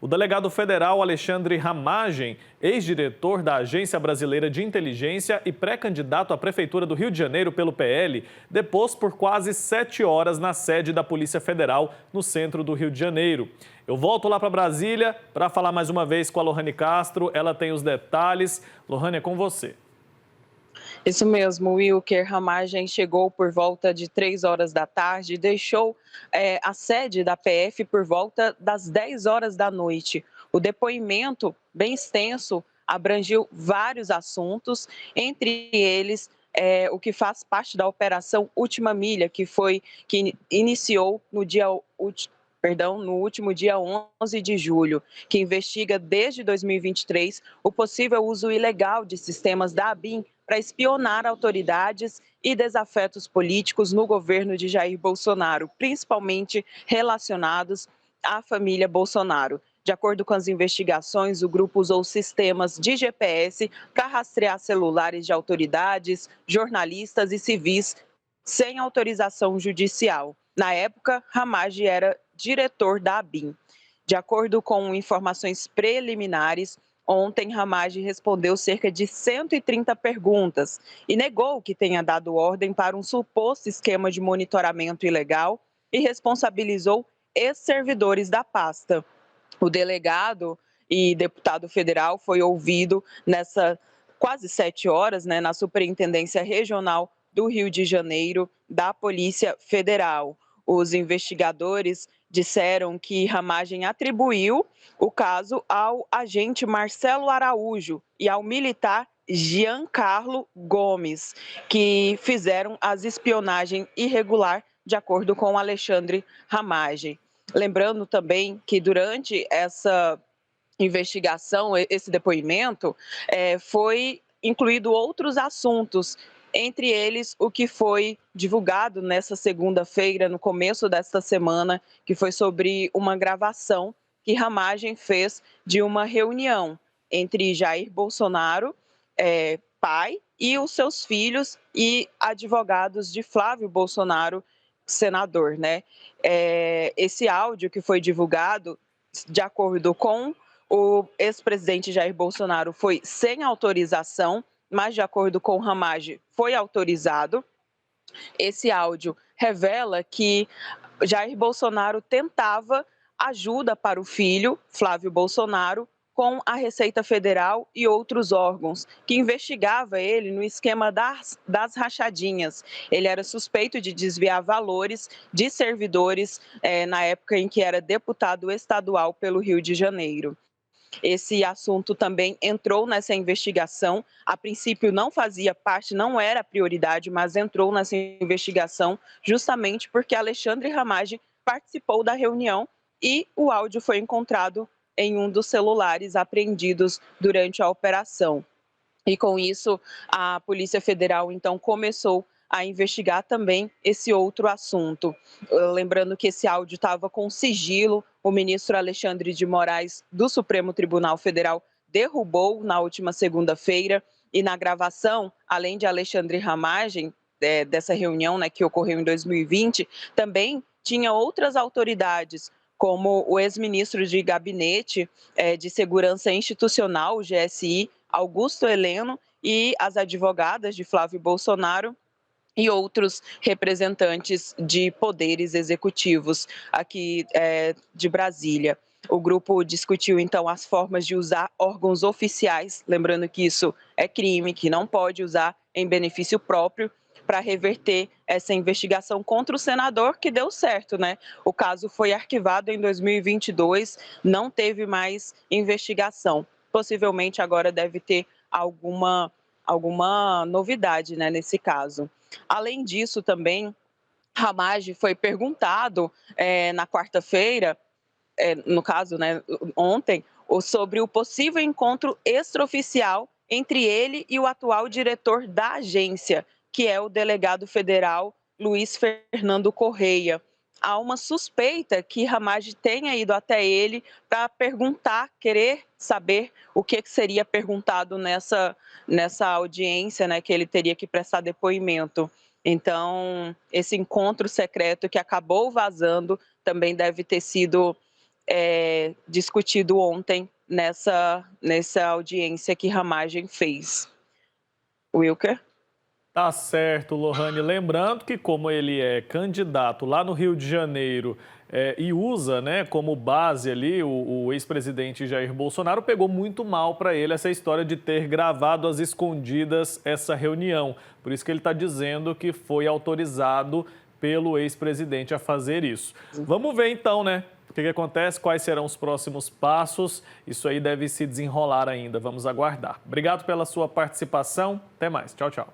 delegado federal Alexandre Ramagem, ex-diretor da Agência Brasileira de Inteligência e pré-candidato à Prefeitura do Rio de Janeiro pelo PL, depôs por quase 7 horas na sede da Polícia Federal, no centro do Rio de Janeiro. Eu volto lá para Brasília para falar mais uma vez com a Lohane Castro. Ela tem os detalhes. Lohane, é com você. Isso mesmo, Wilker. Ramagem chegou por volta de 3 horas da tarde e deixou a sede da PF por volta das 10 horas da noite. O depoimento, bem extenso, abrangiu vários assuntos, entre eles o que faz parte da Operação Última Milha, que iniciou no último dia 11 de julho, que investiga desde 2023 o possível uso ilegal de sistemas da ABIN para espionar autoridades e desafetos políticos no governo de Jair Bolsonaro, principalmente relacionados à família Bolsonaro. De acordo com as investigações, o grupo usou sistemas de GPS para rastrear celulares de autoridades, jornalistas e civis sem autorização judicial. Na época, Ramagem era diretor da ABIN. De acordo com informações preliminares, ontem, Ramagem respondeu cerca de 130 perguntas e negou que tenha dado ordem para um suposto esquema de monitoramento ilegal e responsabilizou ex-servidores da pasta. O delegado e deputado federal foi ouvido nessa quase 7 horas, na Superintendência Regional do Rio de Janeiro, da Polícia Federal. Os investigadores disseram que Ramagem atribuiu o caso ao agente Marcelo Araújo e ao militar Giancarlo Gomes, que fizeram as espionagem irregular, de acordo com Alexandre Ramagem. Lembrando também que durante essa investigação, esse depoimento, foi incluído outros assuntos, entre eles o que foi divulgado nessa segunda-feira, no começo desta semana, que foi sobre uma gravação que Ramagem fez de uma reunião entre Jair Bolsonaro, pai, e os seus filhos e advogados de Flávio Bolsonaro, senador, esse áudio que foi divulgado, de acordo com o ex-presidente Jair Bolsonaro, foi sem autorização, mas de acordo com Ramagem, foi autorizado. Esse áudio revela que Jair Bolsonaro tentava ajuda para o filho, Flávio Bolsonaro, com a Receita Federal e outros órgãos, que investigava ele no esquema das rachadinhas. Ele era suspeito de desviar valores de servidores na época em que era deputado estadual pelo Rio de Janeiro. Esse assunto também entrou nessa investigação. A princípio não fazia parte, não era prioridade, mas entrou nessa investigação justamente porque Alexandre Ramagem participou da reunião e o áudio foi encontrado em um dos celulares apreendidos durante a operação. E com isso, a Polícia Federal então começou a investigar também esse outro assunto. Lembrando que esse áudio estava com sigilo, o ministro Alexandre de Moraes, do Supremo Tribunal Federal, derrubou na última segunda-feira, e na gravação, além de Alexandre Ramagem, dessa reunião que ocorreu em 2020, também tinha outras autoridades, como o ex-ministro de Gabinete de Segurança Institucional, o GSI, Augusto Heleno, e as advogadas de Flávio Bolsonaro, e outros representantes de poderes executivos aqui de Brasília. O grupo discutiu, então, as formas de usar órgãos oficiais, lembrando que isso é crime, que não pode usar em benefício próprio, para reverter essa investigação contra o senador, que deu certo, O caso foi arquivado em 2022, não teve mais investigação. Possivelmente agora deve ter alguma novidade, nesse caso. Além disso, também, Ramagem foi perguntado na quarta-feira, no caso, ontem, sobre o possível encontro extraoficial entre ele e o atual diretor da agência, que é o delegado federal Luiz Fernando Correia. Há uma suspeita que Ramagem tenha ido até ele para perguntar, querer saber o que seria perguntado nessa audiência, que ele teria que prestar depoimento. Então, esse encontro secreto que acabou vazando também deve ter sido discutido ontem nessa audiência que Ramagem fez. Wilker? Tá certo, Lohane. Lembrando que como ele é candidato lá no Rio de Janeiro e usa, né, como base ali o ex-presidente Jair Bolsonaro, pegou muito mal para ele essa história de ter gravado às escondidas essa reunião. Por isso que ele está dizendo que foi autorizado pelo ex-presidente a fazer isso. Vamos ver então, né? O que acontece, quais serão os próximos passos. Isso aí deve se desenrolar ainda. Vamos aguardar. Obrigado pela sua participação. Até mais. Tchau, tchau.